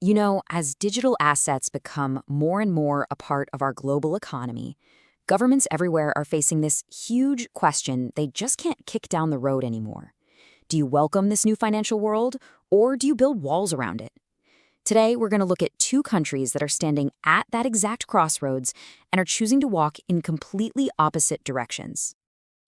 You know, as digital assets become more and more a part of our global economy, governments everywhere are facing this huge question they just can't kick down the road anymore. Do you welcome this new financial world, or do you build walls around it? Today, we're going to look at two countries that are standing at that exact crossroads and are choosing to walk in completely opposite directions.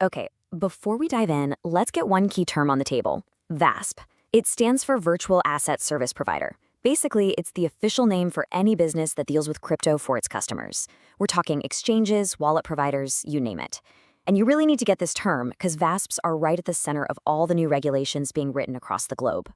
Okay, before we dive in, let's get one key term on the table: VASP. It stands for Virtual Asset Service Provider. Basically, it's the official name for any business that deals with crypto for its customers. We're talking exchanges, wallet providers, you name it. And you really need to get this term because VASPs are right at the center of all the new regulations being written across the globe.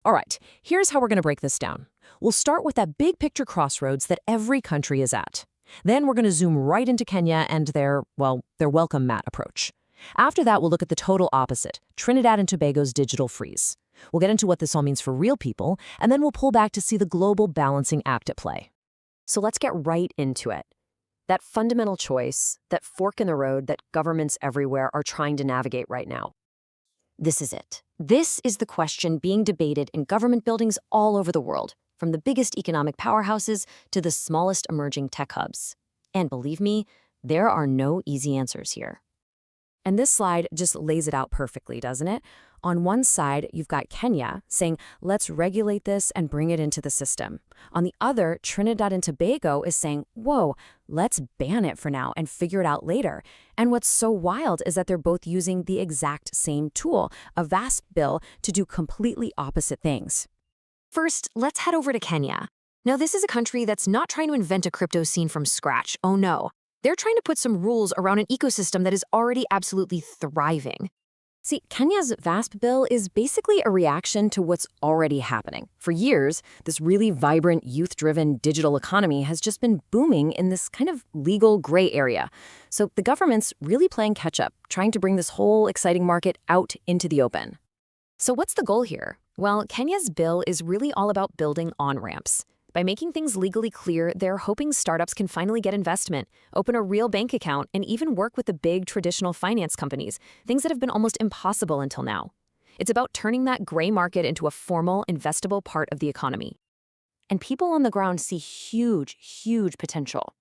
All right, here's how we're going to break this down. We'll start with that big picture crossroads that every country is at. Then we're going to zoom right into Kenya and their welcome mat approach. After that, we'll look at the total opposite, Trinidad and Tobago's digital freeze. We'll get into what this all means for real people, and then we'll pull back to see the global balancing act at play. So let's get right into it. That fundamental choice, that fork in the road that governments everywhere are trying to navigate right now. This is it. This is the question being debated in government buildings all over the world, from the biggest economic powerhouses to the smallest emerging tech hubs. And believe me, there are no easy answers here. And this slide just lays it out perfectly, doesn't it? On one side, you've got Kenya saying, let's regulate this and bring it into the system. On the other, Trinidad and Tobago is saying, whoa, let's ban it for now and figure it out later. And what's so wild is that they're both using the exact same tool, a VASP bill, to do completely opposite things. First, let's head over to Kenya. Now, this is a country that's not trying to invent a crypto scene from scratch. Oh no. They're trying to put some rules around an ecosystem that is already absolutely thriving. See, Kenya's VASP bill is basically a reaction to what's already happening. For years, this really vibrant, youth-driven digital economy has just been booming in this kind of legal gray area. So the government's really playing catch-up, trying to bring this whole exciting market out into the open. So what's the goal here? Well, Kenya's bill is really all about building on-ramps. By making things legally clear, they're hoping startups can finally get investment, open a real bank account, and even work with the big traditional finance companies, things that have been almost impossible until now. It's about turning that gray market into a formal, investable part of the economy. And people on the ground see huge, huge potential.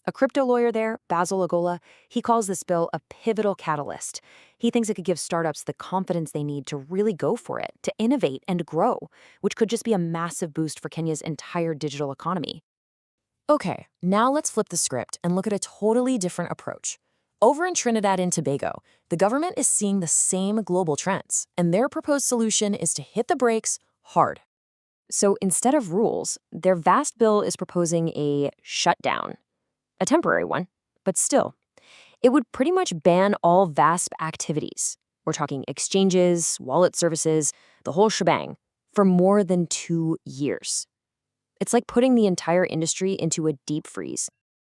A crypto lawyer there, Basil Agola, he calls this bill a pivotal catalyst. He thinks it could give startups the confidence they need to really go for it, to innovate and grow, which could just be a massive boost for Kenya's entire digital economy. Okay, now let's flip the script and look at a totally different approach. Over in Trinidad and Tobago, the government is seeing the same global trends, and their proposed solution is to hit the brakes hard. So instead of rules, their VASP bill is proposing a shutdown. A temporary one, but still. It would pretty much ban all VASP activities. We're talking exchanges, wallet services, the whole shebang, for more than 2 years. It's like putting the entire industry into a deep freeze.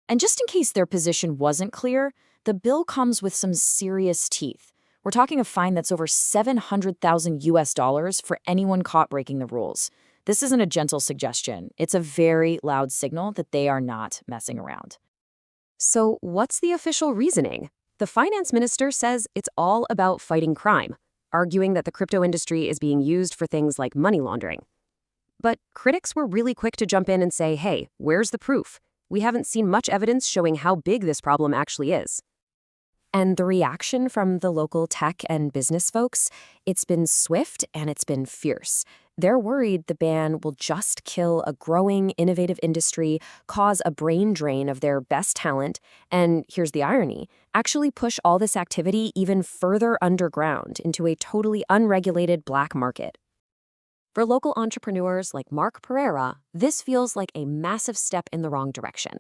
And just in case their position wasn't clear, the bill comes with some serious teeth. We're talking a fine that's over $700,000 for anyone caught breaking the rules. This isn't a gentle suggestion. It's a very loud signal that they are not messing around. So what's the official reasoning? The finance minister says it's all about fighting crime, arguing that the crypto industry is being used for things like money laundering. But critics were really quick to jump in and say, hey, where's the proof? We haven't seen much evidence showing how big this problem actually is. And the reaction from the local tech and business folks, it's been swift and it's been fierce. They're worried the ban will just kill a growing, innovative industry, cause a brain drain of their best talent, and here's the irony, actually push all this activity even further underground into a totally unregulated black market. For local entrepreneurs like Mark Pereira, this feels like a massive step in the wrong direction.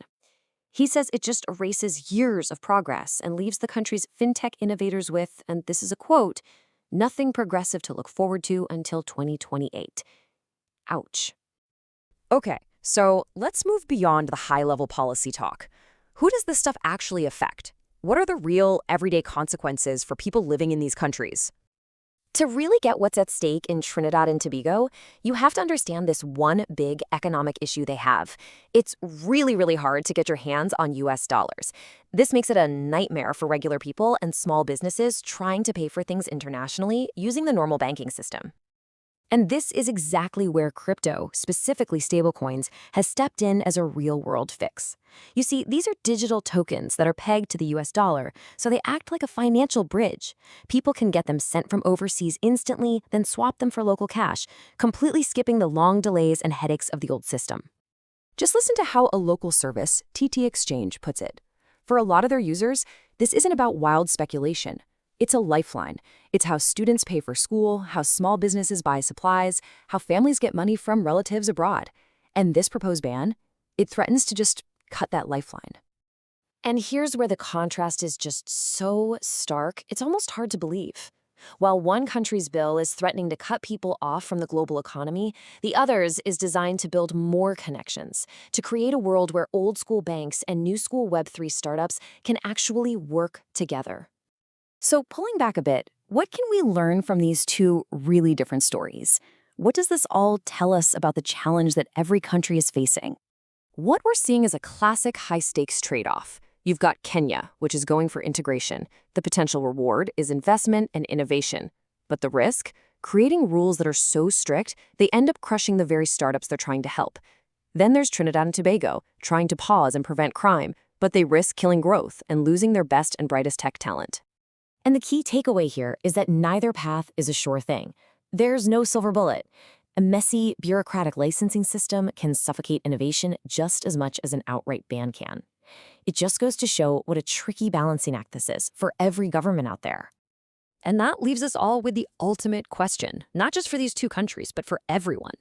He says it just erases years of progress and leaves the country's fintech innovators with, and this is a quote, nothing progressive to look forward to until 2028. Ouch. Okay, so let's move beyond the high-level policy talk. Who does this stuff actually affect? What are the real, everyday consequences for people living in these countries? To really get what's at stake in Trinidad and Tobago, you have to understand this one big economic issue they have. It's really, really hard to get your hands on US dollars. This makes it a nightmare for regular people and small businesses trying to pay for things internationally using the normal banking system. And this is exactly where crypto, specifically stablecoins, has stepped in as a real-world fix. You see, these are digital tokens that are pegged to the US dollar, so they act like a financial bridge. People can get them sent from overseas instantly, then swap them for local cash, completely skipping the long delays and headaches of the old system. Just listen to how a local service, TT Exchange, puts it. For a lot of their users, this isn't about wild speculation. It's a lifeline. It's how students pay for school, how small businesses buy supplies, how families get money from relatives abroad. And this proposed ban, it threatens to just cut that lifeline. And here's where the contrast is just so stark, it's almost hard to believe. While one country's bill is threatening to cut people off from the global economy, the other's is designed to build more connections, to create a world where old-school banks and new-school Web3 startups can actually work together. So pulling back a bit, what can we learn from these two really different stories? What does this all tell us about the challenge that every country is facing? What we're seeing is a classic high-stakes trade-off. You've got Kenya, which is going for integration. The potential reward is investment and innovation. But the risk? Creating rules that are so strict, they end up crushing the very startups they're trying to help. Then there's Trinidad and Tobago, trying to pause and prevent crime, but they risk killing growth and losing their best and brightest tech talent. And the key takeaway here is that neither path is a sure thing. There's no silver bullet. A messy, bureaucratic licensing system can suffocate innovation just as much as an outright ban can. It just goes to show what a tricky balancing act this is for every government out there. And that leaves us all with the ultimate question, not just for these two countries, but for everyone.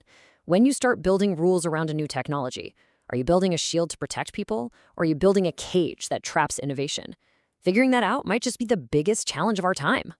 When you start building rules around a new technology, are you building a shield to protect people, or are you building a cage that traps innovation? Figuring that out might just be the biggest challenge of our time.